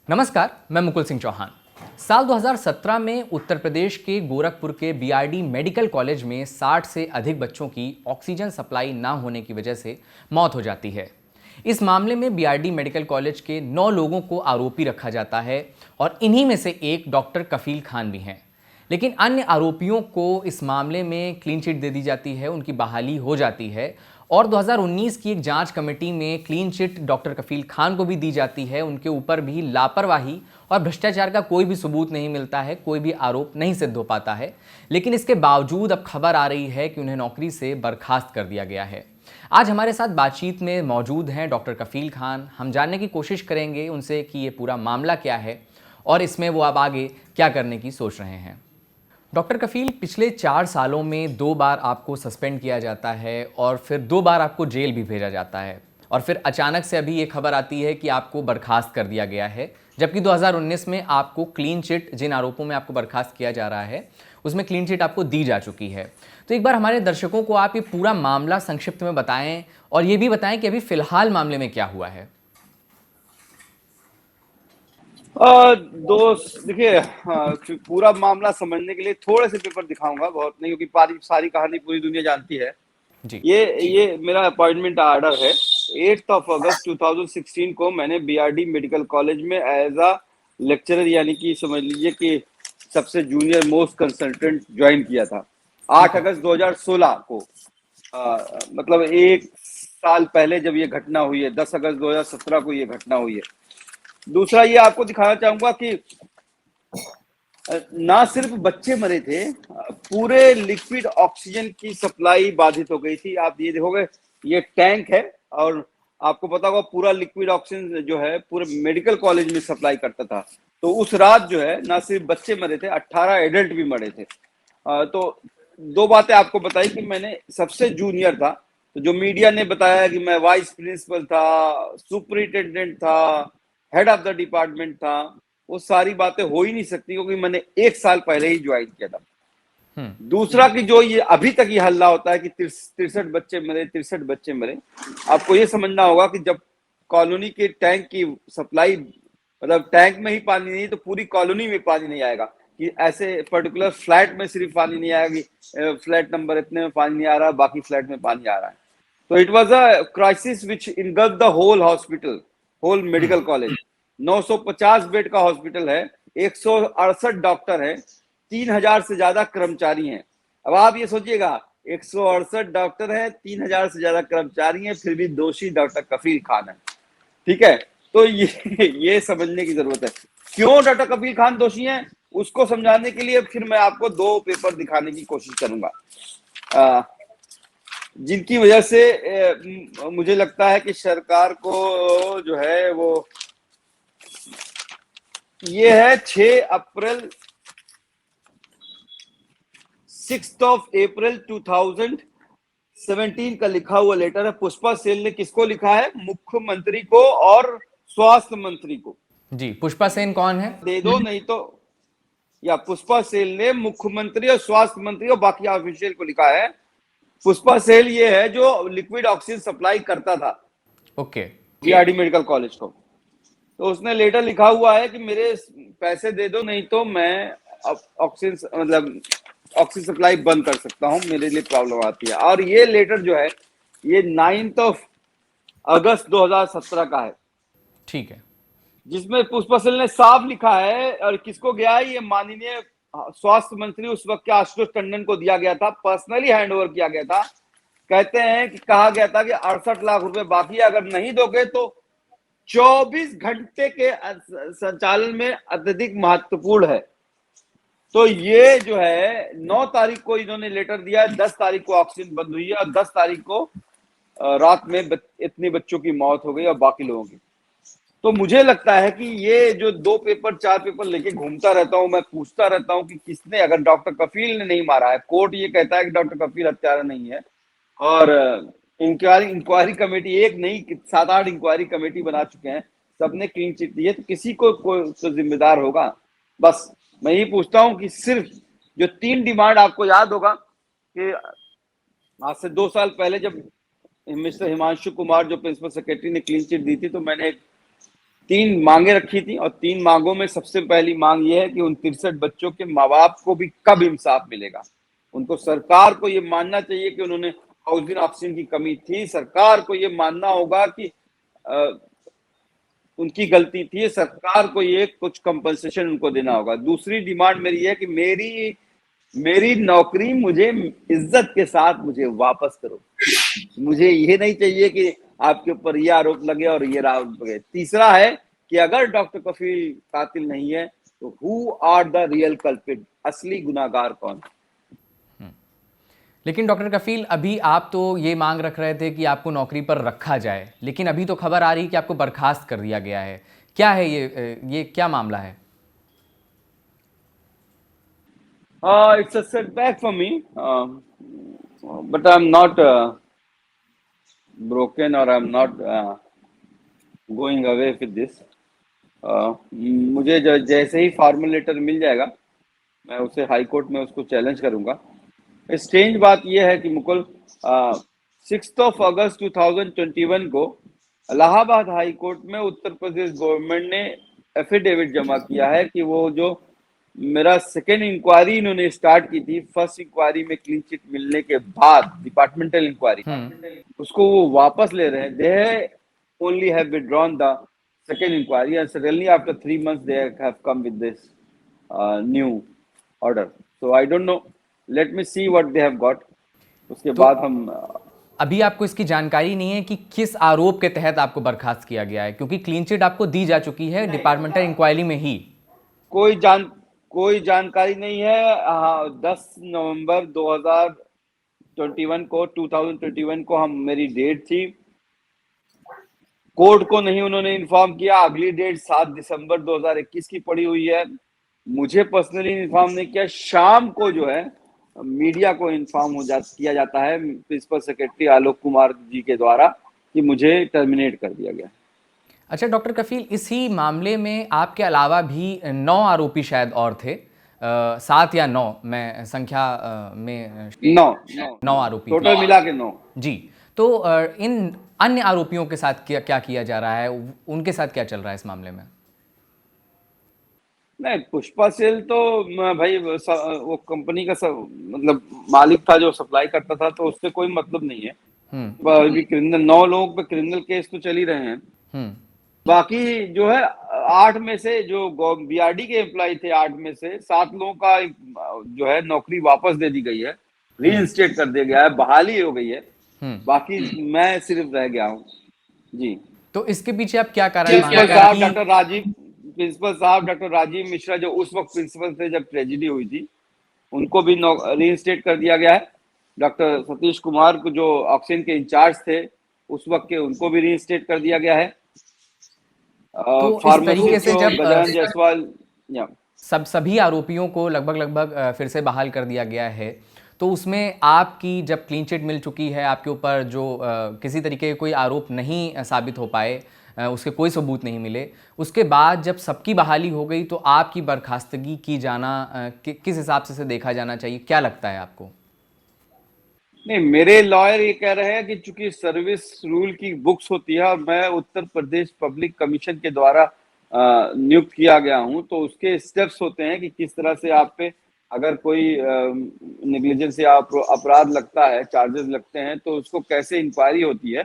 नमस्कार, मैं मुकुल सिंह चौहान। साल 2017 में उत्तर प्रदेश के गोरखपुर के बीआरडी मेडिकल कॉलेज में 60 से अधिक बच्चों की ऑक्सीजन सप्लाई ना होने की वजह से मौत हो जाती है। इस मामले में बीआरडी मेडिकल कॉलेज के 9 लोगों को आरोपी रखा जाता है और इन्हीं में से एक डॉक्टर कफील खान भी हैं। लेकिन अन्य आरोपियों को इस मामले में क्लीन चिट दे दी जाती है, उनकी बहाली हो जाती है और 2019 की एक जांच कमेटी में क्लीन चिट डॉक्टर कफील खान को भी दी जाती है। उनके ऊपर भी लापरवाही और भ्रष्टाचार का कोई भी सबूत नहीं मिलता है, कोई भी आरोप नहीं सिद्ध हो पाता है। लेकिन इसके बावजूद अब खबर आ रही है कि उन्हें नौकरी से बर्खास्त कर दिया गया है। आज हमारे साथ बातचीत में मौजूद हैं डॉक्टर कफील खान। हम जानने की कोशिश करेंगे उनसे कि ये पूरा मामला क्या है और इसमें वो अब आगे क्या करने की सोच रहे हैं। डॉक्टर कफील, पिछले 4 सालों में 2 बार आपको सस्पेंड किया जाता है और फिर 2 बार आपको जेल भी भेजा जाता है और फिर अचानक से अभी ये खबर आती है कि आपको बर्खास्त कर दिया गया है, जबकि 2019 में आपको क्लीन चिट, जिन आरोपों में आपको बर्खास्त किया जा रहा है उसमें क्लीन चिट आपको दी जा चुकी है। तो एक बार हमारे दर्शकों को आप ये पूरा मामला संक्षिप्त में बताएं और ये भी बताएं कि अभी फिलहाल मामले में क्या हुआ है। दोस्त देखिए, पूरा मामला समझने के लिए थोड़े से पेपर दिखाऊंगा, बहुत नहीं, क्योंकि सारी कहानी पूरी दुनिया जानती है। जी ये मेरा अपॉइंटमेंट ऑर्डर है। 8 अगस्त 2016 को मैंने बीआरडी मेडिकल कॉलेज में एज अ लेक्चरर, यानी कि समझ लीजिए कि सबसे जूनियर मोस्ट कंसल्टेंट ज्वाइन किया था 8 अगस्त 2016 को। मतलब 1 साल पहले जब ये घटना हुई है, 10 अगस्त 2017 को ये घटना हुई है। दूसरा ये आपको दिखाना चाहूंगा कि ना सिर्फ बच्चे मरे थे, पूरे लिक्विड ऑक्सीजन की सप्लाई बाधित हो गई थी। आप ये देखोगे, ये टैंक है और आपको पता होगा पूरा लिक्विड ऑक्सीजन जो है पूरे मेडिकल कॉलेज में सप्लाई करता था। तो उस रात जो है ना सिर्फ बच्चे मरे थे, 18 एडल्ट भी मरे थे। तो 2 बातें आपको बताई कि मैंने सबसे जूनियर था, तो जो मीडिया ने बताया कि मैं वाइस प्रिंसिपल था, सुपरिटेंडेंट था, हेड ऑफ द डिपार्टमेंट था, वो सारी बातें हो ही नहीं सकती, क्योंकि मैंने 1 साल पहले ही ज्वाइन किया था। दूसरा कि जो ये अभी तक ये हल्ला होता है कि 63 बच्चे मरे, 63 बच्चे मरे, आपको ये समझना होगा कि जब कॉलोनी के टैंक की सप्लाई, मतलब टैंक में ही पानी नहीं तो पूरी कॉलोनी में पानी नहीं आएगा, कि ऐसे पर्टिकुलर फ्लैट में सिर्फ पानी नहीं आएगा कि फ्लैट नंबर इतने में पानी नहीं आ रहा, बाकी फ्लैट में पानी आ रहा है। तो it was a crisis which engulf the whole hospital, whole medical college. 950 bed का हॉस्पिटल है, 168 डॉक्टर है, 3000 से ज्यादा कर्मचारी हैं। अब आप ये सोचिएगा, 168 डॉक्टर है, 3000 से ज्यादा कर्मचारी हैं, फिर भी दोषी डॉक्टर कफील खान है। ठीक है, तो ये समझने की जरूरत है क्यों डॉक्टर कफील खान दोषी हैं। उसको समझाने के लिए फिर मैं आपको 2 पेपर दिखाने की कोशिश करूंगा, जिनकी वजह से मुझे लगता है कि सरकार को जो है वो, ये है 6 अप्रैल 6 अप्रैल 2017 का लिखा हुआ लेटर है। पुष्पा सेन ने किसको लिखा है? मुख्यमंत्री को और स्वास्थ्य मंत्री को। जी, पुष्पा सेन कौन है? दे दो नहीं तो, या पुष्पा सेन ने मुख्यमंत्री और स्वास्थ्य मंत्री और बाकी ऑफिशियल को लिखा है। पुष्पा सेन ये है जो लिक्विड ऑक्सीजन सप्लाई करता था ओके, बीआरडी मेडिकल कॉलेज को। तो उसने लेटर लिखा हुआ है कि मेरे पैसे दे दो नहीं तो मैं ऑक्सीजन, मतलब ऑक्सीजन सप्लाई बंद कर सकता हूं, मेरे लिए प्रॉब्लम आती है। और ये लेटर जो है ये 9 अगस्त 2017 का है, ठीक है, जिसमें पुष्पा सेन ने साफ लिखा है, और किसको गया है ये, माननीय स्वास्थ्य मंत्री उस वक्त के आशुतोष टंडन को दिया गया था, पर्सनली हैंड ओवर किया गया था। कहते हैं कि कहा गया था कि 68 लाख रुपए बाकी है, अगर नहीं दोगे तो 24 घंटे के संचालन में अत्यधिक महत्वपूर्ण है। तो ये जो है 9 तारीख को इन्होंने लेटर दिया है, 10 तारीख को ऑक्सीजन बंद हुई है और 10 तारीख को रात में इतने बच्चों की मौत हो गई और बाकी लोगों की। तो मुझे लगता है कि ये जो 2 पेपर 4 पेपर लेके घूमता रहता हूं, मैं पूछता रहता हूं कि किसने, अगर डॉक्टर कफील ने नहीं मारा है, कोर्ट ये कहता है कि डॉक्टर कफील हत्यारा नहीं है, और इंक्वायरी कमेटी एक नहीं 7-8 इंक्वायरी कमेटी बना चुके हैं, सबने क्लीन चिट दी है, तो किसी को कोई तो जिम्मेदार होगा। बस मैं ये पूछता हूं कि सिर्फ जो 3 डिमांड, आपको याद होगा कि आज से 2 साल पहले जब मिस्टर हिमांशु कुमार जो प्रिंसिपल सेक्रेटरी ने क्लीन चिट दी थी, तो मैंने 3 मांगे रखी थी, और 3 मांगों में सबसे पहली मांग ये है कि उन 63 बच्चों के माँ बाप को भी कब इंसाफ मिलेगा। उनको, सरकार को ये मानना चाहिए कि उन्होंने हाउसिंग ऑक्सीजन की कमी थी, सरकार को ये मानना होगा कि उनकी गलती थी, सरकार को ये कुछ कंपनसेशन उनको देना होगा। दूसरी डिमांड मेरी है कि मेरी मेरी नौकरी मुझे इज्जत के साथ मुझे वापस करो। मुझे ये नहीं चाहिए कि आपके ऊपर ये आरोप लगे और ये आरोप लगे। तीसरा है कि अगर डॉक्टर कफील कातिल नहीं है तो who are the real culprit, असली गुनाहगार कौन। लेकिन डॉक्टर कफील, अभी आप तो ये मांग रख रहे थे कि आपको नौकरी पर रखा जाए, लेकिन अभी तो खबर आ रही है कि आपको बर्खास्त कर दिया गया है। क्या है ये क्या मामला है? It's a setback for me, but I'm not broken, or I'm not going away with this. मुझे जैसे ही फॉर्मल लेटर मिल जाएगा, मैं उसे हाई कोर्ट में उसको चैलेंज करूंगा। स्ट्रेंज बात यह है कि मुकुल, 6 अगस्त 2021 को इलाहाबाद हाई कोर्ट में उत्तर प्रदेश गवर्नमेंट ने एफिडेविट जमा किया है कि वो जो मेरा सेकेंड इंक्वायरी इन्होंने स्टार्ट की थी, फर्स्ट इंक्वायरी में क्लीन चिट मिलने के बाद, डिपार्टमेंटल इंक्वायरी, उसको वो वापस ले रहे हैं। They only have withdrawn the second inquiry, and suddenly after 3 months they have come with this new order. So I don't know, let me see what they have got. उसके तो बाद हम अभी आपको इसकी जानकारी नहीं है कि किस आरोप के तहत आपको बर्खास्त किया गया है, क्योंकि क्लीन चिट आपको दी जा चुकी है डिपार्टमेंटल इंक्वायरी में ही। कोई जानकारी नहीं है। हाँ, 10 नवंबर 2021 को हम, मेरी डेट थी, कोर्ट को नहीं उन्होंने इन्फॉर्म किया। अगली डेट 7 दिसंबर 2021 की पड़ी हुई है। मुझे पर्सनली इन्फॉर्म नहीं किया। शाम को जो है मीडिया को इन्फॉर्म किया जाता है प्रिंसिपल सेक्रेटरी आलोक कुमार जी के द्वारा कि मुझे टर्मिनेट कर दिया गया। अच्छा डॉक्टर कफील, इसी मामले में आपके अलावा भी 9 आरोपी शायद और थे, 7 या 9, मैं संख्या में 9 आरोपी टोटल मिला के 9 जी। तो इन अन्य आरोपियों के साथ क्या किया जा रहा है, उनके साथ क्या चल रहा है इस मामले में? नहीं, पुष्पा सेल तो भाई वो कंपनी का मतलब मालिक था जो सप्लाई करता था, तो उससे कोई मतलब नहीं है। अभी क्रिमिनल 9 लोगों पे क्रिमिनल केस तो चल ही रहे हैं। बाकी जो है 8 में से जो बीआरडी के एम्प्लॉय थे, 8 में से 7 लोगों का जो है नौकरी वापस दे दी गई है, रीइंस्टेट कर दिया गया है, बहाली हो गई है। बाकी मैं सिर्फ रह गया हूँ जी। तो इसके पीछे आप क्या कारण मानते हैं? प्रिंसिपल साहब डॉक्टर राजीव मिश्रा जो उस वक्त प्रिंसिपल थे जब ट्रेजेडी हुई थी, उनको भी रीइंस्टेट कर दिया गया है। डॉक्टर सतीश कुमार को जो ऑक्सीजन के इंचार्ज थे उस वक्त के, उनको भी रीइंस्टेट कर दिया गया है। तो इस तरीके से जब जायसवाल सभी आरोपियों को लगभग फिर से बहाल कर दिया गया है, तो उसमें आपकी जब क्लीन चिट मिल चुकी है, आपके ऊपर जो किसी तरीके के कोई आरोप नहीं साबित हो पाए, उसके कोई सबूत नहीं मिले, उसके बाद जब सबकी बहाली हो गई, तो आपकी बर्खास्तगी की जाना किस हिसाब से देखा जाना चाहिए, क्या लगता है आपको? नहीं, मेरे लॉयर ये कह रहे हैं कि चूंकि सर्विस रूल की बुक्स होती है और मैं उत्तर प्रदेश पब्लिक कमीशन के द्वारा नियुक्त किया गया हूं, तो उसके स्टेप्स होते हैं कि किस तरह से आप पे अगर कोई नेग्लिजेंस या अपराध लगता है, चार्जेस लगते हैं, तो उसको कैसे इंक्वायरी होती है,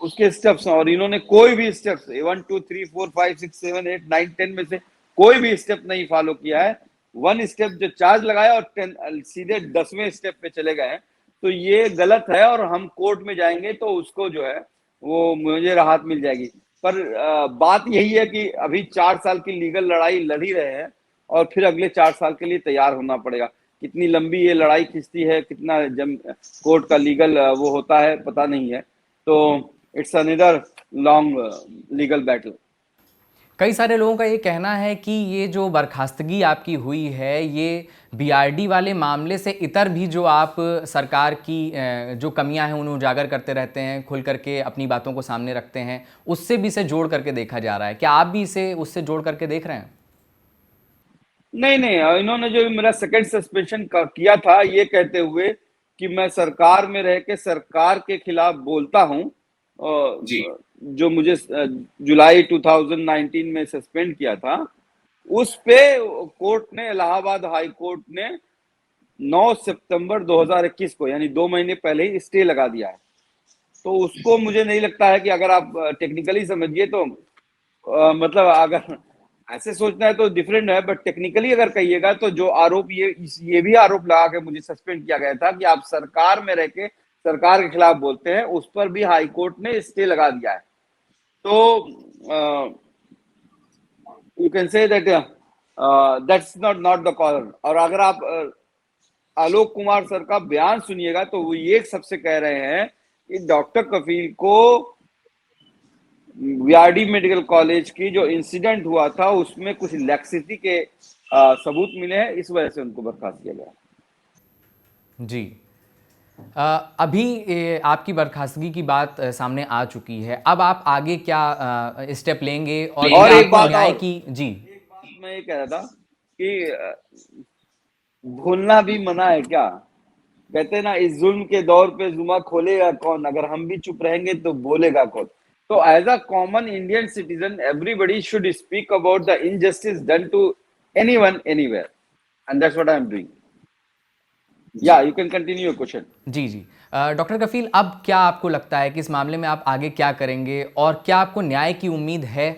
उसके स्टेप्स। और इन्होंने कोई भी स्टेप्स 1 2 3 4 5 6 7 8 9 10 में से कोई भी स्टेप नहीं फॉलो किया है। 1 स्टेप जो चार्ज लगाया और 10 सीधे 10वें स्टेप पे चले गए हैं, तो ये गलत है। और हम कोर्ट में जाएंगे तो उसको जो है वो मुझे राहत मिल जाएगी। पर बात यही है कि अभी 4 साल की लीगल लड़ाई लड़ ही रहे हैं और फिर अगले 4 साल के लिए तैयार होना पड़ेगा। कितनी लंबी ये लड़ाई खिंचती है, कितना कोर्ट का लीगल वो होता है, पता नहीं है। तो it's another long legal battle. कई सारे लोगों का ये कहना है कि ये जो बर्खास्तगी आपकी हुई है, ये बीआरडी वाले मामले से इतर भी जो आप सरकार की जो कमियां हैं उन्हें उजागर करते रहते हैं, खुल करके अपनी बातों को सामने रखते हैं, उससे भी इसे जोड़ करके देखा जा रहा है। क्या आप भी इसे उससे जोड़ करके देख रहे हैं? नहीं, इन्होंने जो मेरा सेकंड सस्पेंशन किया था, ये कहते हुए कि मैं सरकार में रह के सरकार के खिलाफ बोलता हूं, जी। जो मुझे जुलाई 2019 में सस्पेंड किया था, उस पे कोर्ट ने, इलाहाबाद हाई कोर्ट ने 9 सितंबर 2021 को, यानी 2 महीने पहले ही स्टे लगा दिया है। तो उसको मुझे नहीं लगता है कि अगर आप टेक्निकली समझिए तो मतलब अगर ऐसे सोचना है तो डिफरेंट है, बट टेक्निकली अगर कहिएगा तो जो आरोप ये भी आरोप लगा के मुझे सस्पेंड किया गया था कि आप सरकार में रह के सरकार के खिलाफ बोलते हैं, उस पर भी हाई कोर्ट ने स्टे लगा दिया है। तो you can say that that's not the cause. और अगर आप आलोक कुमार सर का बयान सुनिएगा तो वो ये सबसे कह रहे हैं कि डॉक्टर कफील को वीआरडी मेडिकल कॉलेज की जो इंसिडेंट हुआ था उसमें कुछ लैक्सिटी के सबूत मिले हैं, इस वजह से उनको बर्खास्त किया गया। जी। अभी आपकी बर्खास्तगी की बात सामने आ चुकी है, अब आप आगे क्या स्टेप लेंगे और एक बात न्याय और, की? जी, एक बात मैं ये कह रहा था कि भूलना भी मना है क्या? कहते हैं ना, इस जुल्म के दौर पे जुमा खोलेगा कौन, अगर हम भी चुप रहेंगे तो बोलेगा कौन। तो as a common Indian citizen everybody should speak about the injustice done to anyone anywhere, and that's what I am doing. या you can continue your question. जी, जी। डॉक्टर कफील, अब क्या आपको लगता है कि इस मामले में आप आगे क्या करेंगे और क्या आपको न्याय की उम्मीद है?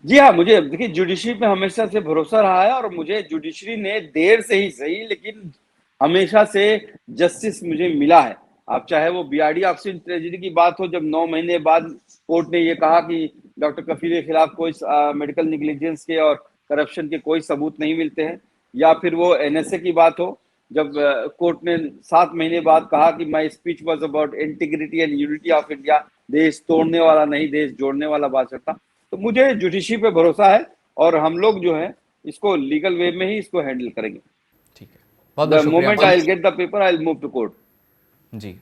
जी हाँ, मुझे देखिए जुडिशरी पे हमेशा से भरोसा रहा है और मुझे जुडिशरी ने देर से ही सही लेकिन हमेशा से जस्टिस मुझे मिला है। अब चाहे वो बीआरडी ऑक्सीजन ट्रेजेडी की बात हो, जब 9 महीने बाद कोर्ट ने ये कहा कि डॉक्टर कफील के खिलाफ कोई मेडिकल निग्लिजेंस के और करप्शन के कोई सबूत नहीं मिलते हैं, या फिर वो एनएसए की बात हो, जब कोर्ट ने 7 महीने बाद कहा कि my speech was about integrity and unity of India, देश तोड़ने वाला नहीं देश जोड़ने वाला भाषण था। तो मुझे जुडिशरी पे भरोसा है और हम लोग जो है इसको लीगल वे में ही इसको हैंडल करेंगे। ठीक है, बहुत द बहुत शुक्रिया। Moment I will get the paper I will move to court. जी।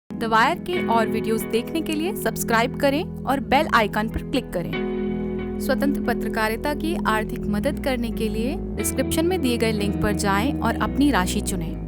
द वायर के और वीडियोस देखने के लिए सब्सक्राइब करें और बेल आइकन पर क्लिक करें। स्वतंत्र पत्रकारिता की आर्थिक मदद करने के लिए डिस्क्रिप्शन में दिए गए लिंक पर जाएं और अपनी राशि चुनें।